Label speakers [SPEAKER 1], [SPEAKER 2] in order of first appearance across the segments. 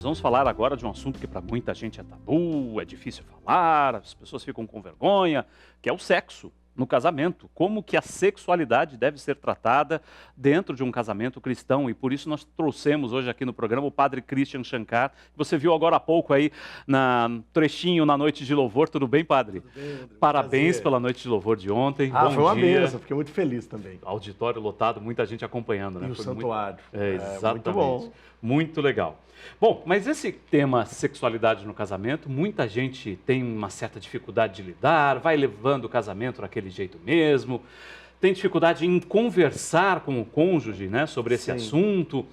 [SPEAKER 1] Vamos falar agora de um assunto que para muita gente é tabu, é difícil falar, as pessoas ficam com vergonha, que é o sexo no casamento. Como que a sexualidade deve ser tratada dentro de um casamento cristão. E por isso nós trouxemos hoje aqui no programa o Padre Christian Shankar, que você viu agora há pouco aí na trechinho na noite de louvor. Tudo bem, Padre?
[SPEAKER 2] Tudo bem, André?
[SPEAKER 1] Parabéns
[SPEAKER 2] Prazer.
[SPEAKER 1] pela noite de louvor de ontem.
[SPEAKER 2] Ah,
[SPEAKER 1] Bom
[SPEAKER 2] foi uma
[SPEAKER 1] dia.
[SPEAKER 2] benção, fiquei muito feliz também.
[SPEAKER 1] Auditório lotado, muita gente acompanhando, né?
[SPEAKER 2] E o
[SPEAKER 1] Foi
[SPEAKER 2] santuário.
[SPEAKER 1] exatamente.
[SPEAKER 2] Muito bom.
[SPEAKER 1] Muito legal. Bom, mas esse tema sexualidade no casamento, muita gente tem uma certa dificuldade de lidar, vai levando o casamento daquele jeito mesmo, tem dificuldade em conversar com o cônjuge, né, sobre esse
[SPEAKER 2] Sim.
[SPEAKER 1] assunto.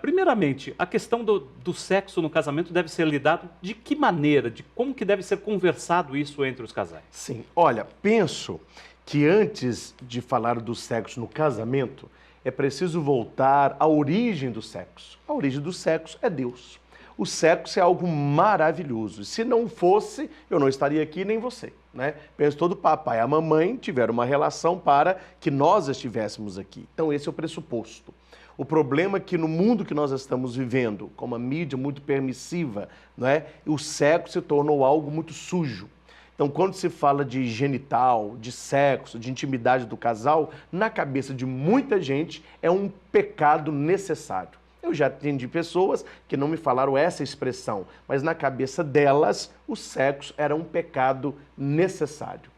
[SPEAKER 1] Primeiramente, a questão do sexo no casamento deve ser lidado de que maneira, de como que deve ser conversado isso entre os casais?
[SPEAKER 2] Sim, olha, penso que antes de falar do sexo no casamento, é preciso voltar à origem do sexo. A origem do sexo é Deus. O sexo é algo maravilhoso. Se não fosse, eu não estaria aqui nem você, né? Penso todo o papai e a mamãe tiveram uma relação para que nós estivéssemos aqui. Então esse é o pressuposto. O problema é que no mundo que nós estamos vivendo, com uma mídia muito permissiva, não é? O sexo se tornou algo muito sujo. Então, quando se fala de genital, de sexo, de intimidade do casal, na cabeça de muita gente é um pecado necessário. Eu já atendi pessoas que não me falaram essa expressão, mas na cabeça delas o sexo era um pecado necessário.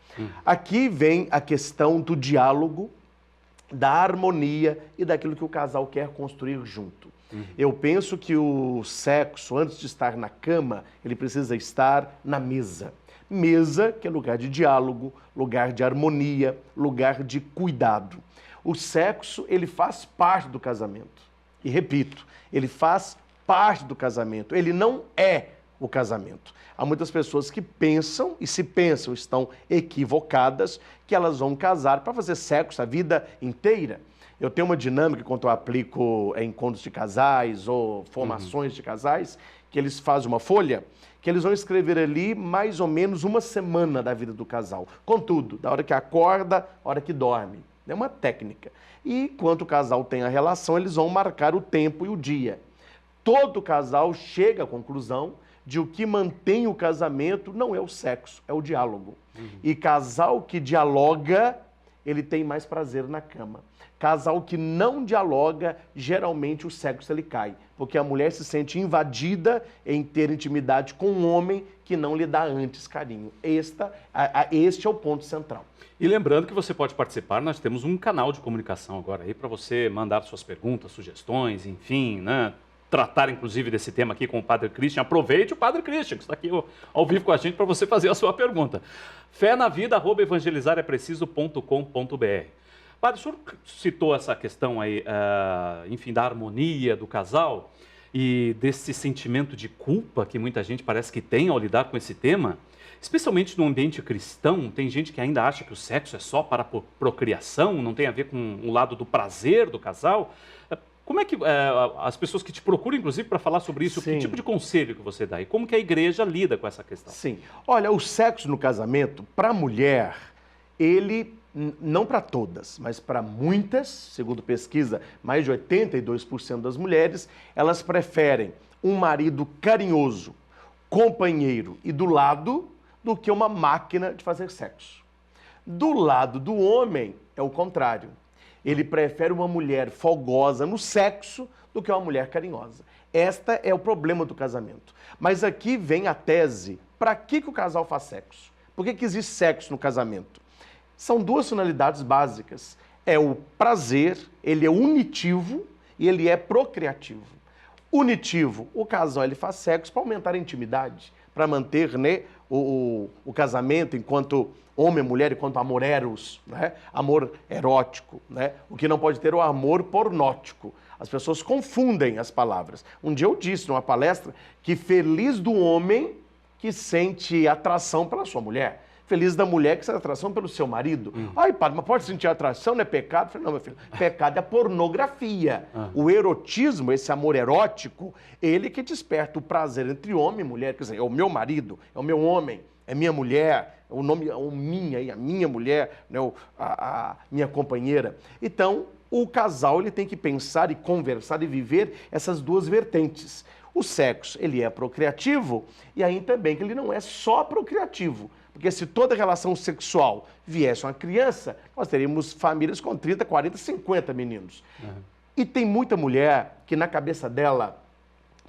[SPEAKER 2] Aqui vem a questão do diálogo, da harmonia e daquilo que o casal quer construir junto. Eu penso que o sexo, antes de estar na cama, ele precisa estar na mesa. Mesa, que é lugar de diálogo, lugar de harmonia, lugar de cuidado. O sexo, ele faz parte do casamento. E repito, ele faz parte do casamento, ele não é o casamento. Há muitas pessoas que pensam, e se pensam, estão equivocadas, que elas vão casar para fazer sexo a vida inteira. Eu tenho uma dinâmica quando eu aplico em encontros de casais ou formações de casais, que eles fazem uma folha, que eles vão escrever ali mais ou menos uma semana da vida do casal. Contudo, da hora que acorda, da hora que dorme. É uma técnica. E enquanto o casal tem a relação, eles vão marcar o tempo e o dia. Todo casal chega à conclusão de o que mantém o casamento não é o sexo, é o diálogo. E casal que dialoga, ele tem mais prazer na cama. Casal que não dialoga, geralmente o sexo ele cai, porque a mulher se sente invadida em ter intimidade com um homem que não lhe dá antes carinho. Este é o ponto central.
[SPEAKER 1] E lembrando que você pode participar, nós temos um canal de comunicação agora aí para você mandar suas perguntas, sugestões, enfim, né? Tratar inclusive desse tema aqui com o Padre Christian. Aproveite o Padre Christian, que está aqui ao vivo com a gente para você fazer a sua pergunta. fé-na-vida@evangelizarepreciso.com.br. Padre, o senhor citou essa questão aí, enfim, da harmonia do casal e desse sentimento de culpa que muita gente parece que tem ao lidar com esse tema. Especialmente no ambiente cristão, tem gente que ainda acha que o sexo é só para procriação, não tem a ver com o lado do prazer do casal. Como é que as pessoas que te procuram, inclusive, para falar sobre isso,
[SPEAKER 2] Sim.
[SPEAKER 1] que tipo de conselho que você dá? E como que a igreja lida com essa questão?
[SPEAKER 2] Sim. Olha, o sexo no casamento, para a mulher, ele, não para todas, mas para muitas, segundo pesquisa, mais de 82% das mulheres, elas preferem um marido carinhoso, companheiro e do lado, do que uma máquina de fazer sexo. Do lado do homem, é o contrário. Ele prefere uma mulher folgosa no sexo do que uma mulher carinhosa. Esta é o problema do casamento. Mas aqui vem a tese, para que o casal faz sexo? Por que existe sexo no casamento? São duas finalidades básicas. É o prazer, ele é unitivo e ele é procriativo. Unitivo, o casal ele faz sexo para aumentar a intimidade, para manter, né, o casamento enquanto homem e mulher, enquanto amor eros, né? Amor erótico. Né? O que não pode ter é o amor pornótico. As pessoas confundem as palavras. Um dia eu disse numa palestra que feliz do homem que sente atração pela sua mulher. Feliz da mulher que sente atração pelo seu marido. Ai, padre, mas pode sentir atração, não é pecado? Eu falei, não, meu filho, pecado é pornografia. O erotismo, esse amor erótico, ele que desperta o prazer entre homem e mulher. Quer dizer, é o meu marido, é o meu homem, é minha mulher, o nome é a minha mulher, né, a minha companheira. Então, o casal ele tem que pensar e conversar e viver essas duas vertentes. O sexo, ele é procriativo e aí também que ele não é só procriativo. Porque se toda relação sexual viesse uma criança, nós teríamos famílias com 30, 40, 50 meninos. E tem muita mulher que na cabeça dela,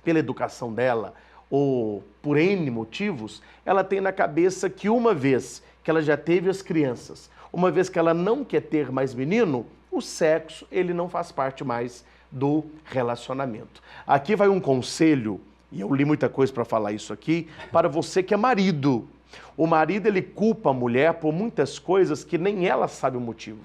[SPEAKER 2] pela educação dela, ou por N motivos, ela tem na cabeça que uma vez que ela já teve as crianças, uma vez que ela não quer ter mais menino, o sexo, ele não faz parte mais do relacionamento. Aqui vai um conselho, e eu li muita coisa para falar isso aqui, para você que é marido. O marido, ele culpa a mulher por muitas coisas que nem ela sabe o motivo.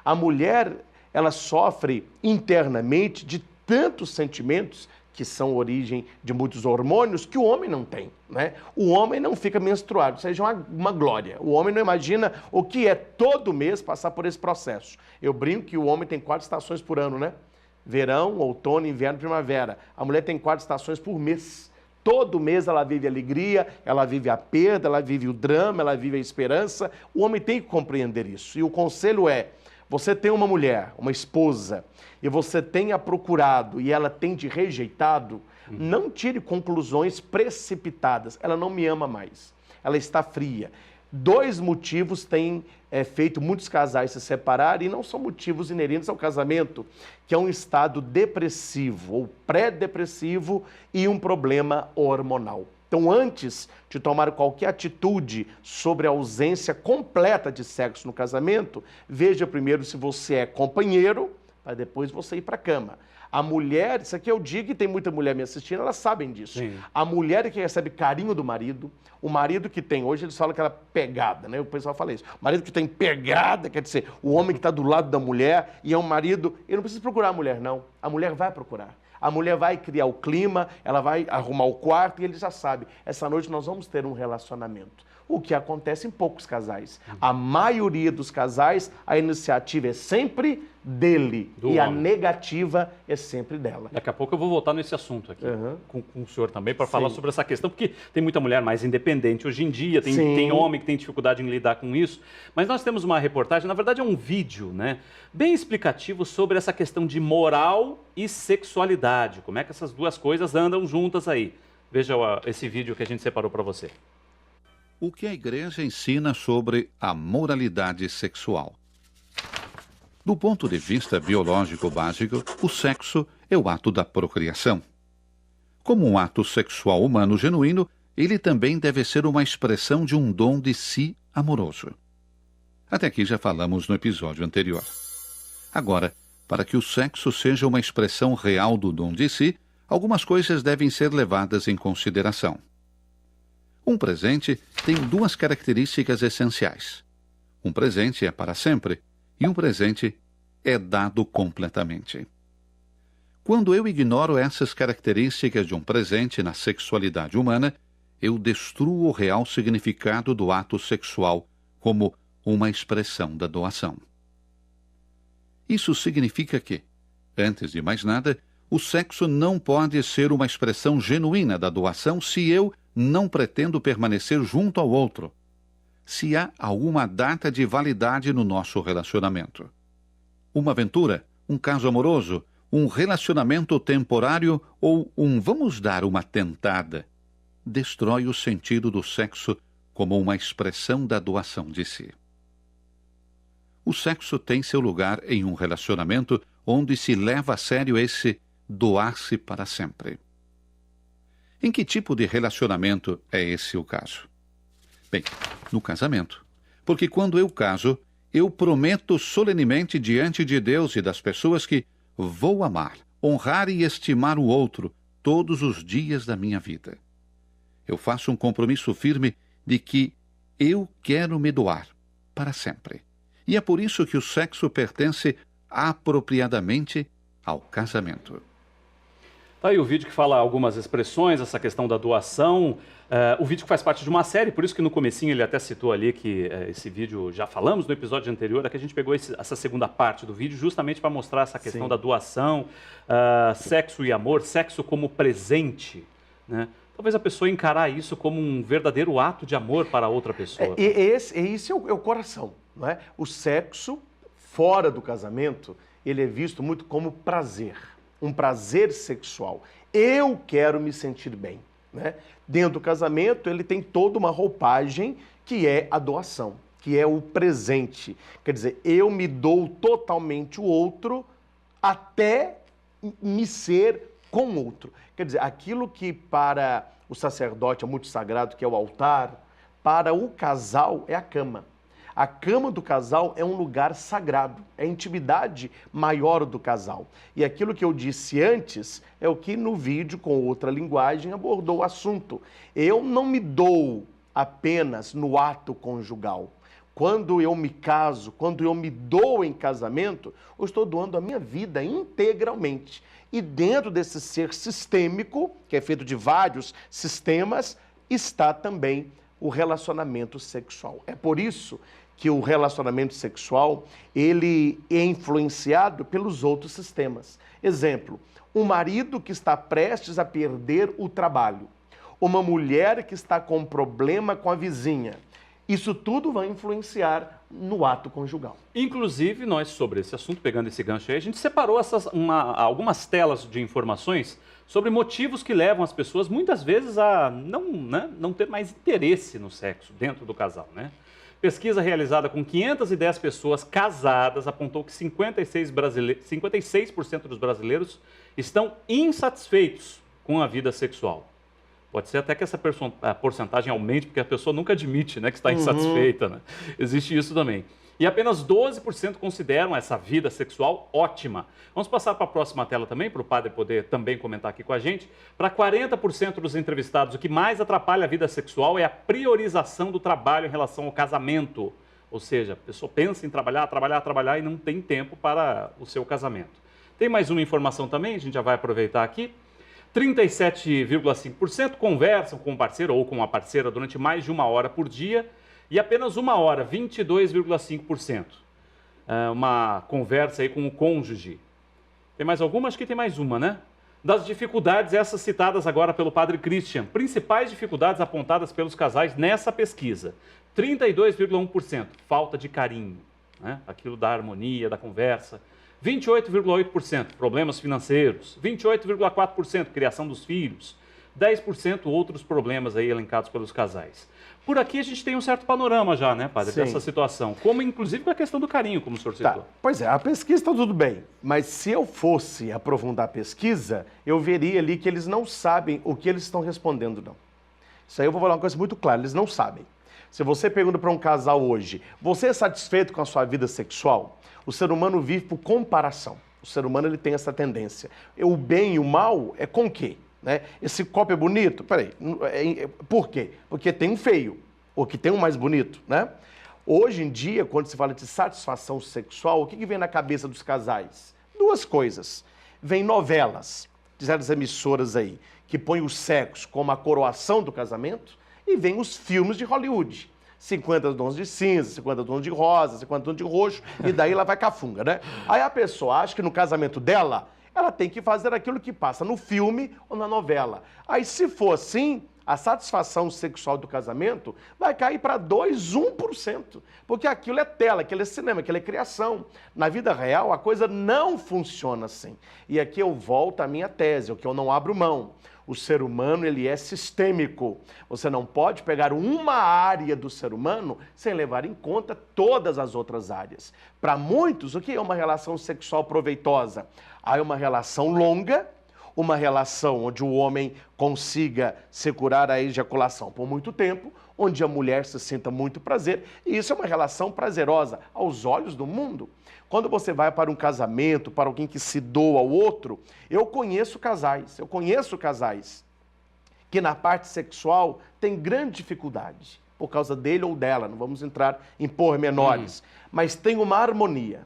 [SPEAKER 2] A mulher, ela sofre internamente de tantos sentimentos que são origem de muitos hormônios que o homem não tem, né? O homem não fica menstruado, isso aí já é uma glória. O homem não imagina o que é todo mês passar por esse processo. Eu brinco que o homem tem 4 estações por ano, né? Verão, outono, inverno, primavera. A mulher tem 4 estações por mês. Todo mês ela vive a alegria, ela vive a perda, ela vive o drama, ela vive a esperança. O homem tem que compreender isso. E o conselho é, você tem uma mulher, uma esposa, e você tenha procurado e ela tem te rejeitado, não tire conclusões precipitadas. Ela não me ama mais. Ela está fria. 2 motivos têm feito muitos casais se separarem e não são motivos inerentes ao casamento, que é um estado depressivo ou pré-depressivo e um problema hormonal. Então, antes de tomar qualquer atitude sobre a ausência completa de sexo no casamento, veja primeiro se você é companheiro, para depois você ir para a cama. A mulher, isso aqui eu digo e tem muita mulher me assistindo, elas sabem disso.
[SPEAKER 1] Sim.
[SPEAKER 2] A mulher que recebe carinho do marido, o marido que tem, hoje eles falam aquela pegada, né? O pessoal fala isso. O marido que tem pegada, quer dizer, o homem que está do lado da mulher e é um marido, ele não precisa procurar a mulher, não. A mulher vai procurar. A mulher vai criar o clima, ela vai arrumar o quarto e ele já sabe, essa noite nós vamos ter um relacionamento. O que acontece em poucos casais. A maioria dos casais, a iniciativa é sempre dele e a negativa é sempre dela.
[SPEAKER 1] Daqui a pouco eu vou voltar nesse assunto aqui com o senhor também para falar sobre essa questão, porque tem muita mulher mais independente hoje em dia, tem homem que tem dificuldade em lidar com isso, mas nós temos uma reportagem, na verdade é um vídeo, né, bem explicativo sobre essa questão de moral e sexualidade, como é que essas duas coisas andam juntas aí. Veja esse vídeo que a gente separou para você.
[SPEAKER 3] O que a igreja ensina sobre a moralidade sexual? Do ponto de vista biológico básico, o sexo é o ato da procriação. Como um ato sexual humano genuíno, ele também deve ser uma expressão de um dom de si amoroso. Até aqui já falamos no episódio anterior. Agora, para que o sexo seja uma expressão real do dom de si, algumas coisas devem ser levadas em consideração. Um presente tem 2 características essenciais. Um presente é para sempre e um presente é dado completamente. Quando eu ignoro essas características de um presente na sexualidade humana, eu destruo o real significado do ato sexual como uma expressão da doação. Isso significa que, antes de mais nada, o sexo não pode ser uma expressão genuína da doação se eu não pretendo permanecer junto ao outro, se há alguma data de validade no nosso relacionamento. Uma aventura, um caso amoroso, um relacionamento temporário ou vamos dar uma tentada, destrói o sentido do sexo como uma expressão da doação de si. O sexo tem seu lugar em um relacionamento onde se leva a sério esse doar-se para sempre. Em que tipo de relacionamento é esse o caso? Bem, no casamento. Porque quando eu caso, eu prometo solenemente diante de Deus e das pessoas que vou amar, honrar e estimar o outro todos os dias da minha vida. Eu faço um compromisso firme de que eu quero me doar para sempre. E é por isso que o sexo pertence apropriadamente ao casamento.
[SPEAKER 1] Tá aí o vídeo que fala algumas expressões, essa questão da doação. O vídeo que faz parte de uma série, por isso que no comecinho ele até citou ali que esse vídeo, já falamos no episódio anterior, é que a gente pegou essa segunda parte do vídeo justamente para mostrar essa questão da doação, sexo e amor, sexo como presente, né? Talvez a pessoa encarar isso como um verdadeiro ato de amor para outra pessoa.
[SPEAKER 2] Esse é o coração, não é? O sexo, fora do casamento, ele é visto muito como prazer. um prazer sexual. Eu quero me sentir bem, né? Dentro do casamento, ele tem toda uma roupagem que é a doação, que é o presente. Quer dizer, eu me dou totalmente o outro até me ser com o outro. Quer dizer, aquilo que para o sacerdote é muito sagrado, que é o altar, para o casal é a cama. A cama do casal é um lugar sagrado, é a intimidade maior do casal. E aquilo que eu disse antes é o que no vídeo, com outra linguagem, abordou o assunto. Eu não me dou apenas no ato conjugal. Quando eu me caso, quando eu me dou em casamento, eu estou doando a minha vida integralmente. E dentro desse ser sistêmico, que é feito de vários sistemas, está também o relacionamento sexual. É por isso que o relacionamento sexual, ele é influenciado pelos outros sistemas. Exemplo, um marido que está prestes a perder o trabalho, uma mulher que está com problema com a vizinha. Isso tudo vai influenciar no ato conjugal.
[SPEAKER 1] Inclusive, nós, sobre esse assunto, pegando esse gancho aí, a gente separou algumas telas de informações sobre motivos que levam as pessoas, muitas vezes, a não ter mais interesse no sexo dentro do casal, né? Pesquisa realizada com 510 pessoas casadas apontou que 56% dos brasileiros estão insatisfeitos com a vida sexual. Pode ser até que essa porcentagem aumente, porque a pessoa nunca admite, né, que está insatisfeita, né? Existe isso também. E apenas 12% consideram essa vida sexual ótima. Vamos passar para a próxima tela também, para o padre poder também comentar aqui com a gente. Para 40% dos entrevistados, o que mais atrapalha a vida sexual é a priorização do trabalho em relação ao casamento. Ou seja, a pessoa pensa em trabalhar e não tem tempo para o seu casamento. Tem mais uma informação também, a gente já vai aproveitar aqui. 37,5% conversam com o parceiro ou com a parceira durante mais de 1 hora por dia e apenas 1 hora, 22,5%. Uma conversa aí com o cônjuge. Tem mais alguma? Acho que tem mais uma, né? Das dificuldades, essas citadas agora pelo padre Christian. Principais dificuldades apontadas pelos casais nessa pesquisa. 32,1%, falta de carinho, né? Aquilo da harmonia, da conversa. 28,8%, problemas financeiros. 28,4%, criação dos filhos. 10% outros problemas aí elencados pelos casais. Por aqui a gente tem um certo panorama já, né, padre,
[SPEAKER 2] Sim.
[SPEAKER 1] dessa situação. Como, inclusive, com a questão do carinho, como o senhor citou.
[SPEAKER 2] Tá. Pois é, a pesquisa está tudo bem, mas se eu fosse aprofundar a pesquisa, eu veria ali que eles não sabem o que eles estão respondendo, não. Isso aí eu vou falar uma coisa muito clara, eles não sabem. Se você pergunta para um casal hoje, você é satisfeito com a sua vida sexual? O ser humano vive por comparação. O ser humano ele tem essa tendência. O bem e o mal é com o quê? Né? Esse copo é bonito? Peraí, por quê? Porque tem um feio, ou que tem um mais bonito, né? Hoje em dia, quando se fala de satisfação sexual, o que vem na cabeça dos casais? Duas coisas. Vem novelas, de certas emissoras aí, que põem o sexo como a coroação do casamento, e vem os filmes de Hollywood. 50 tons de cinza, 50 tons de rosa, 50 tons de roxo, e daí ela vai cafunga, né? Aí a pessoa acha que no casamento dela, ela tem que fazer aquilo que passa no filme ou na novela. Aí se for assim, a satisfação sexual do casamento vai cair para 1%. Porque aquilo é tela, aquilo é cinema, aquilo é criação. Na vida real, a coisa não funciona assim. E aqui eu volto à minha tese, o que eu não abro mão. O ser humano, ele é sistêmico. Você não pode pegar uma área do ser humano sem levar em conta todas as outras áreas. Para muitos, o que é uma relação sexual proveitosa? Há uma relação longa, uma relação onde o homem consiga segurar a ejaculação por muito tempo, onde a mulher se sinta muito prazer, e isso é uma relação prazerosa aos olhos do mundo. Quando você vai para um casamento, para alguém que se doa ao outro, eu conheço casais que na parte sexual tem grande dificuldade, por causa dele ou dela, não vamos entrar em pormenores, mas tem uma harmonia,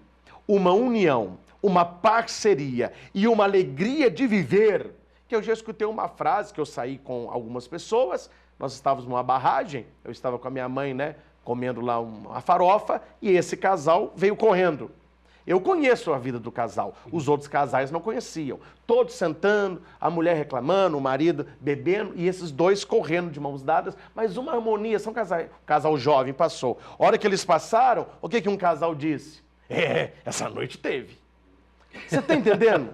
[SPEAKER 2] uma união, uma parceria e uma alegria de viver, que eu já escutei uma frase que eu saí com algumas pessoas, nós estávamos numa barragem, eu estava com a minha mãe, né, comendo lá uma farofa, e esse casal veio correndo. Eu conheço a vida do casal, os outros casais não conheciam. Todos sentando, a mulher reclamando, o marido bebendo, e esses dois correndo de mãos dadas, mas uma harmonia, são casais. O casal jovem passou. A hora que eles passaram, o que um casal disse? Essa noite teve. Você está entendendo?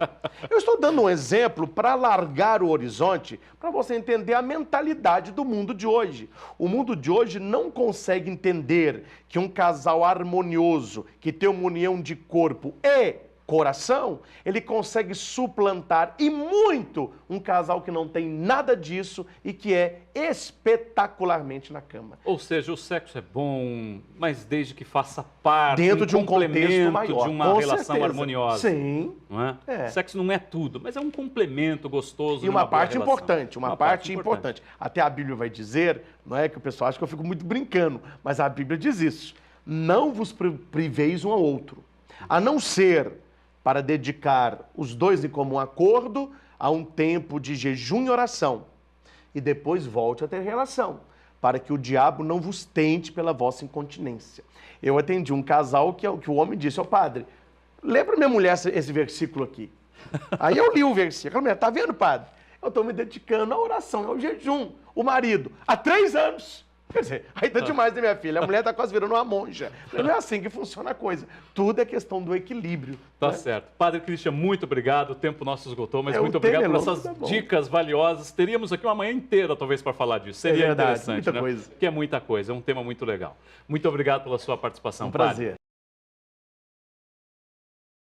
[SPEAKER 2] Eu estou dando um exemplo para alargar o horizonte, para você entender a mentalidade do mundo de hoje. O mundo de hoje não consegue entender que um casal harmonioso, que tem uma união de corpo e coração, ele consegue suplantar e muito um casal que não tem nada disso e que é espetacularmente na cama.
[SPEAKER 1] Ou seja, o sexo é bom, mas desde que faça parte
[SPEAKER 2] Dentro de um contexto
[SPEAKER 1] complemento
[SPEAKER 2] maior,
[SPEAKER 1] de uma
[SPEAKER 2] com
[SPEAKER 1] relação
[SPEAKER 2] certeza.
[SPEAKER 1] harmoniosa.
[SPEAKER 2] Sim.
[SPEAKER 1] Não é?
[SPEAKER 2] É.
[SPEAKER 1] Sexo não é tudo, mas é um complemento gostoso.
[SPEAKER 2] E uma
[SPEAKER 1] numa boa
[SPEAKER 2] parte
[SPEAKER 1] relação.
[SPEAKER 2] importante, uma parte importante. Até a Bíblia vai dizer, não é que o pessoal acha que eu fico muito brincando, mas a Bíblia diz isso. Não vos priveis um ao outro, a não ser para dedicar os dois em comum acordo a um tempo de jejum e oração. E depois volte a ter relação, para que o diabo não vos tente pela vossa incontinência. Eu atendi um casal que o homem disse, padre, lê para minha mulher esse versículo aqui. Aí eu li o versículo, a mulher, tá vendo, padre? Eu estou me dedicando à oração, ao jejum. O marido, há 3 anos. Quer dizer, aí tá demais, né, minha filha? A mulher tá quase virando uma monja. Não é assim que funciona a coisa. Tudo é questão do equilíbrio.
[SPEAKER 1] Tá
[SPEAKER 2] né?
[SPEAKER 1] certo. Padre Christian, muito obrigado. O tempo nosso esgotou, mas
[SPEAKER 2] É,
[SPEAKER 1] muito
[SPEAKER 2] o tempo
[SPEAKER 1] obrigado
[SPEAKER 2] é
[SPEAKER 1] por
[SPEAKER 2] longo,
[SPEAKER 1] essas
[SPEAKER 2] tá bom.
[SPEAKER 1] dicas valiosas. Teríamos aqui uma manhã inteira, talvez, para falar disso. Seria
[SPEAKER 2] verdade,
[SPEAKER 1] interessante,
[SPEAKER 2] muita
[SPEAKER 1] né?
[SPEAKER 2] coisa.
[SPEAKER 1] Porque é muita coisa, é um tema muito legal. Muito obrigado pela sua participação,
[SPEAKER 2] Um
[SPEAKER 1] Padre.
[SPEAKER 2] prazer.